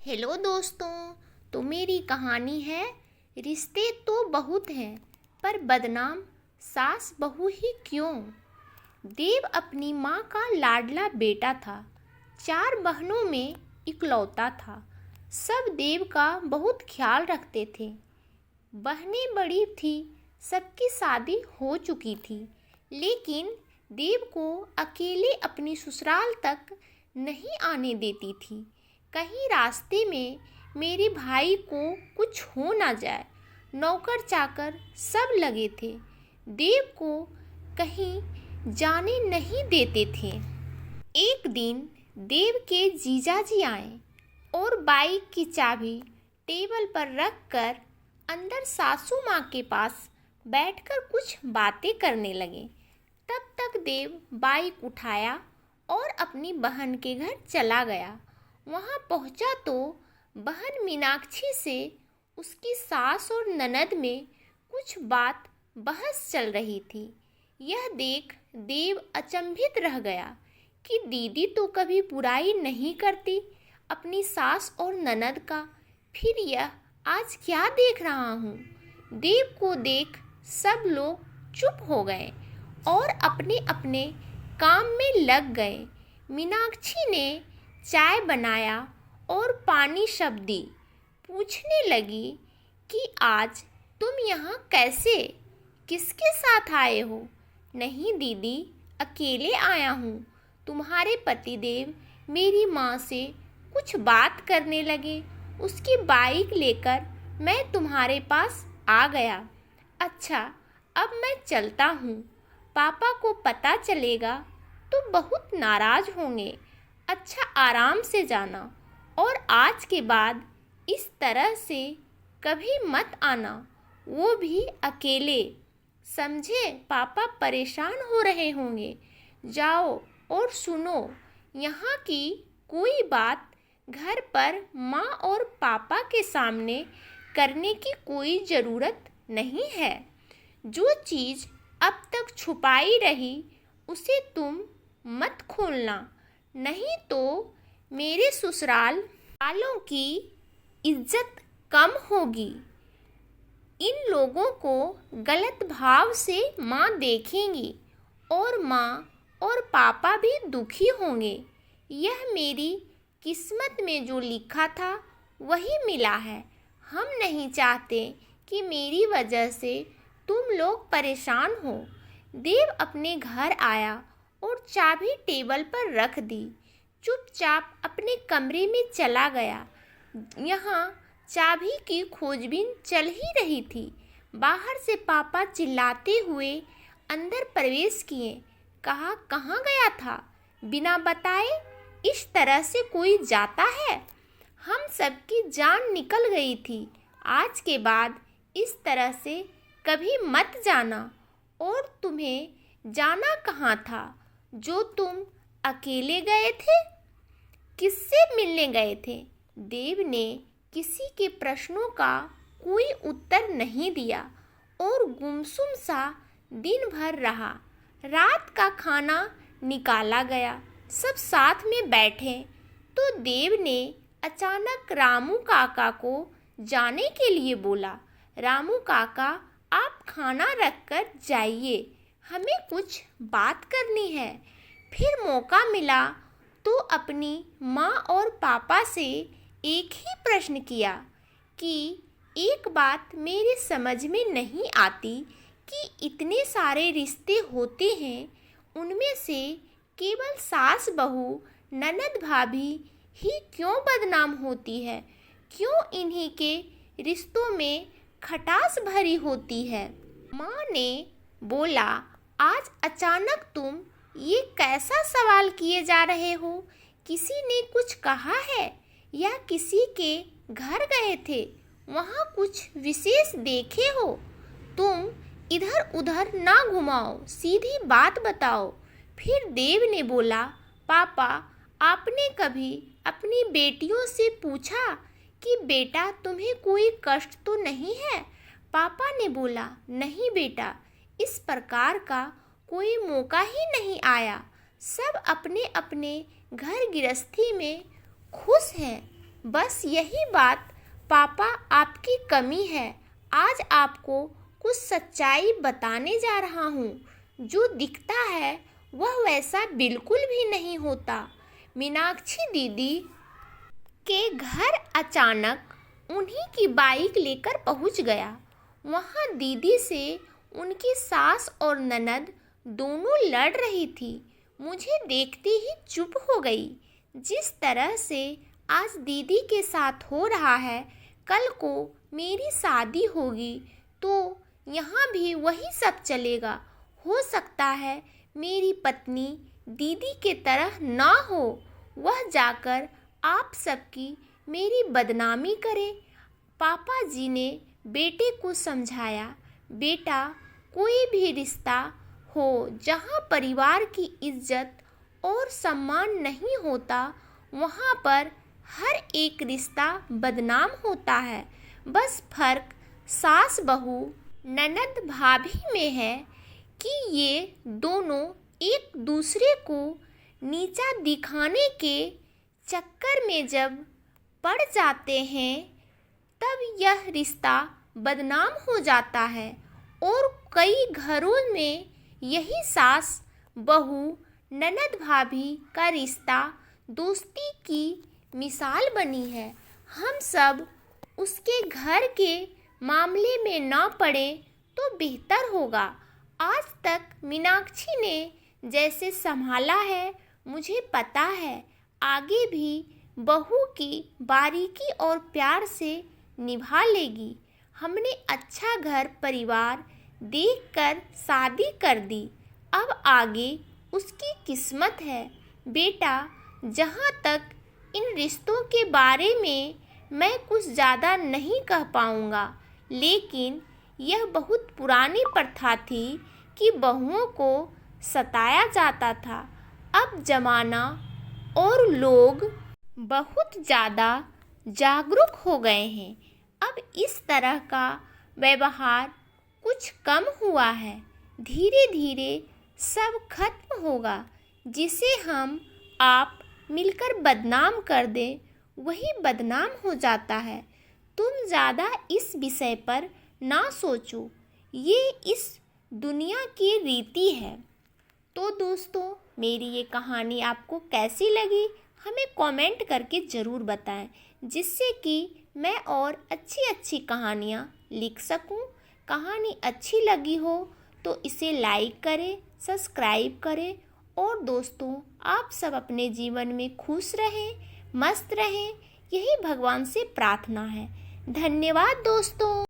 Hello दोस्तों। तो मेरी कहानी है रिश्ते तो बहुत हैं पर बदनाम सास बहू ही क्यों। देव अपनी माँ का लाडला बेटा था। 4 बहनों में इकलौता था। सब देव का बहुत ख्याल रखते थे। बहनें बड़ी थी, सबकी शादी हो चुकी थी, लेकिन देव को अकेले अपनी ससुराल तक नहीं आने देती थी। कहीं रास्ते में मेरे भाई को कुछ हो ना जाए। नौकर चाकर सब लगे थे, देव को कहीं जाने नहीं देते थे। एक दिन देव के जीजाजी आए और बाइक की चाबी टेबल पर रख कर अंदर सासू माँ के पास बैठकर कुछ बातें करने लगे। तब तक देव बाइक उठाया और अपनी बहन के घर चला गया। वहाँ पहुँचा तो बहन मीनाक्षी से उसकी सास और ननद में कुछ बात बहस चल रही थी। यह देख देव अचंभित रह गया कि दीदी तो कभी बुराई नहीं करती अपनी सास और ननद का, फिर यह आज क्या देख रहा हूँ। देव को देख सब लोग चुप हो गए और अपने अपने काम में लग गए। मीनाक्षी ने चाय बनाया और पानी सब दी। पूछने लगी कि आज तुम यहाँ कैसे, किसके साथ आए हो। नहीं दीदी, अकेले आया हूँ। तुम्हारे पतिदेव मेरी माँ से कुछ बात करने लगे, उसकी बाइक लेकर मैं तुम्हारे पास आ गया। अच्छा, अब मैं चलता हूँ। पापा को पता चलेगा तो बहुत नाराज होंगे। अच्छा, आराम से जाना और आज के बाद इस तरह से कभी मत आना, वो भी अकेले। समझे, पापा परेशान हो रहे होंगे। जाओ और सुनो, यहाँ की कोई बात घर पर माँ और पापा के सामने करने की कोई ज़रूरत नहीं है। जो चीज़ अब तक छुपाई रही उसे तुम मत खोलना, नहीं तो मेरे ससुराल वालों की इज्जत कम होगी। इन लोगों को गलत भाव से माँ देखेंगी और माँ और पापा भी दुखी होंगे। यह मेरी किस्मत में जो लिखा था वही मिला है। हम नहीं चाहते कि मेरी वजह से तुम लोग परेशान हो। देव अपने घर आया और चाबी टेबल पर रख दी। चुपचाप अपने कमरे में चला गया। यहाँ चाबी की खोजबीन चल ही रही थी। बाहर से पापा चिल्लाते हुए अंदर प्रवेश किए। कहा, कहाँ गया था? बिना बताए इस तरह से कोई जाता है? हम सबकी जान निकल गई थी। आज के बाद इस तरह से कभी मत जाना। और तुम्हें जाना कहाँ था जो तुम अकेले गए थे? किससे मिलने गए थे? देव ने किसी के प्रश्नों का कोई उत्तर नहीं दिया और गुमसुम सा दिन भर रहा। रात का खाना निकाला गया। सब साथ में बैठे तो देव ने अचानक रामू काका को जाने के लिए बोला। रामू काका, आप खाना रख कर जाइए, हमें कुछ बात करनी है। फिर मौका मिला तो अपनी माँ और पापा से एक ही प्रश्न किया कि एक बात मेरे समझ में नहीं आती कि इतने सारे रिश्ते होते हैं, उनमें से केवल सास बहू ननद भाभी ही क्यों बदनाम होती है? क्यों इन्हीं के रिश्तों में खटास भरी होती है? माँ ने बोला, आज अचानक तुम ये कैसा सवाल किए जा रहे हो? किसी ने कुछ कहा है या किसी के घर गए थे, वहाँ कुछ विशेष देखे हो? तुम इधर उधर ना घुमाओ, सीधी बात बताओ। फिर देव ने बोला, पापा, आपने कभी अपनी बेटियों से पूछा कि बेटा तुम्हें कोई कष्ट तो नहीं है? पापा ने बोला, नहीं बेटा, इस प्रकार का कोई मौका ही नहीं आया। सब अपने अपने घर गृहस्थी में खुश हैं। बस यही बात पापा आपकी कमी है। आज आपको कुछ सच्चाई बताने जा रहा हूँ। जो दिखता है वह वैसा बिल्कुल भी नहीं होता। मीनाक्षी दीदी के घर अचानक उन्हीं की बाइक लेकर पहुँच गया। वहाँ दीदी से उनकी सास और ननद दोनों लड़ रही थी। मुझे देखते ही चुप हो गई। जिस तरह से आज दीदी के साथ हो रहा है, कल को मेरी शादी होगी तो यहाँ भी वही सब चलेगा। हो सकता है मेरी पत्नी दीदी के तरह ना हो, वह जाकर आप सबकी मेरी बदनामी करे। पापा जी ने बेटे को समझाया, बेटा कोई भी रिश्ता हो जहाँ परिवार की इज्जत और सम्मान नहीं होता, वहाँ पर हर एक रिश्ता बदनाम होता है। बस फर्क सास बहू ननद भाभी में है कि ये दोनों एक दूसरे को नीचा दिखाने के चक्कर में जब पड़ जाते हैं तब यह रिश्ता बदनाम हो जाता है। और कई घरों में यही सास बहू ननद भाभी का रिश्ता दोस्ती की मिसाल बनी है। हम सब उसके घर के मामले में ना पड़े तो बेहतर होगा। आज तक मीनाक्षी ने जैसे संभाला है, मुझे पता है आगे भी बहू की बारीकी और प्यार से निभा लेगी। हमने अच्छा घर परिवार देखकर शादी कर दी, अब आगे उसकी किस्मत है। बेटा, जहाँ तक इन रिश्तों के बारे में मैं कुछ ज़्यादा नहीं कह पाऊँगा, लेकिन यह बहुत पुरानी प्रथा थी कि बहुओं को सताया जाता था। अब ज़माना और लोग बहुत ज़्यादा जागरूक हो गए हैं। अब इस तरह का व्यवहार कुछ कम हुआ है। धीरे धीरे सब खत्म होगा। जिसे हम आप मिलकर बदनाम कर दें, वही बदनाम हो जाता है। तुम ज़्यादा इस विषय पर ना सोचो, ये इस दुनिया की रीति है। तो दोस्तों, मेरी ये कहानी आपको कैसी लगी हमें कमेंट करके ज़रूर बताएं, जिससे कि मैं और अच्छी अच्छी कहानियाँ लिख सकूं। कहानी अच्छी लगी हो तो इसे लाइक करें, सब्सक्राइब करें और दोस्तों, आप सब अपने जीवन में खुश रहें, मस्त रहें, यही भगवान से प्रार्थना है। धन्यवाद दोस्तों।